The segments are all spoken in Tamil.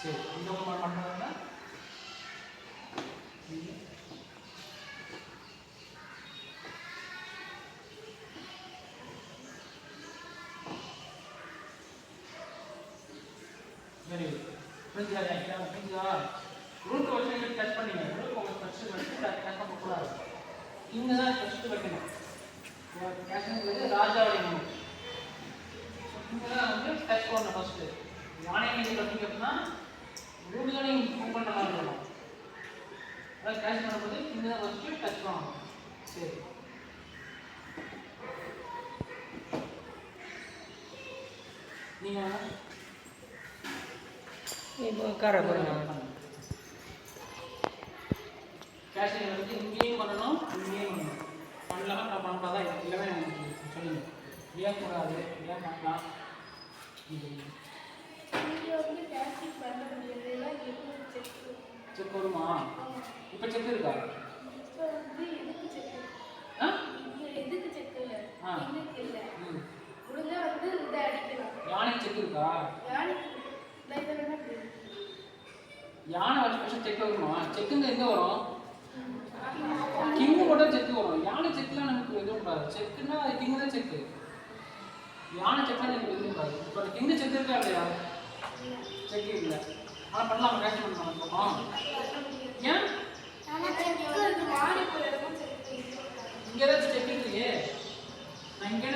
சரி இன்னொரு பண்ணுறதுன்னா வெரி குட். புரிஞ்சுதா ரூட் வச்சு டச் பண்ணீங்க. ரூட் ஃபர்ஸ்ட் வச்சு டச் பண்ணக்கூடாது. இங்கே தான் ஃபர்ஸ்ட் வைக்கணும். கேஷன் ராஜாவுடைய மூவ். இங்கே தான் வந்து டச் பண்ணணும் ஃபர்ஸ்ட். யானை நீங்கள் பார்த்தீங்க அப்படின்னா ரூட் தான் நீங்கள் மூவ் பண்ணுற மாதிரி இருக்கணும். அதாவது கேஷ் பண்ணும்போது இங்கே தான் ஃபர்ஸ்ட் டச் பண்ணணும். சரி நீங்கள் இப்போ காரை போடுங்க. கேஷிங் வந்து இங்கேயும் பண்ணணும் இங்கேயும் பண்ணணும். பண்ணலாம் நான் பண்ணலாம் தான் எல்லாமே சொல்லுங்க. ஏன் கூடாது ஏன் பண்ணலாம் செக் வருமா? இப்போ செக் இருக்கா? யானை செக் இருக்கா? யானை வச்சு செக் வருமா? செக்குங்க எங்கே வரும்? கிங்கு மட்டும் செக்கு வரும். யானை செக்குலாம் நமக்கு எதுவும் கூடாது. செக்குன்னா அது கிங்கு தான் செக்கு. யானை செக்குலாம் நமக்கு எதுவும் கூடாது. இப்போ கிங்கு செக்கு இருக்கா இல்லையா? செக்கு இல்லை. ஆனால் பண்ணலாம் கேஷ் பண்ணலாம். ஏன் இங்கே ஏதாச்சும் செக் இல்லையே. நான் இங்கே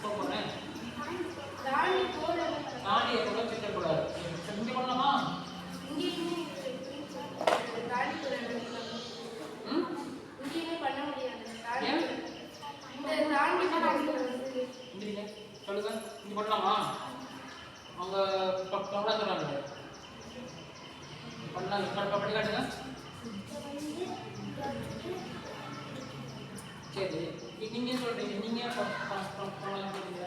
போகிறேன். ராணி எப்போ செக் கூடாது. இங்கே பண்ணலாமா? சொல்லுங்க இங்க பண்ணலாமா? அவங்க பண்ணலாம் சொல்றாங்க. பண்ணலாம் பண்ணி காட்டுங்க. சரி நீங்க சொல்றீங்க நீங்க பண்ணலாம் சொல்றீங்க.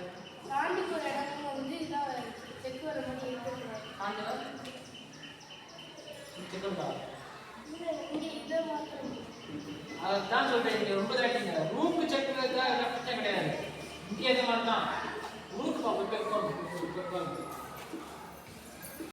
தாண்டிக்கு ஒரு இடம் வந்து இதா செக் வர மாதிரி இருக்கு. தாண்டல செக் இருக்கா? இங்க இத மாத்திரம் அதான் சொல்றேன். ரொம்ப தாட்டிங்க ரூமுக்கு செக் இருக்கா? பிரச்சனை கிடையாது. இங்கே எது மாதிரி தான் ரூமுக்கு பார்ப்போம்.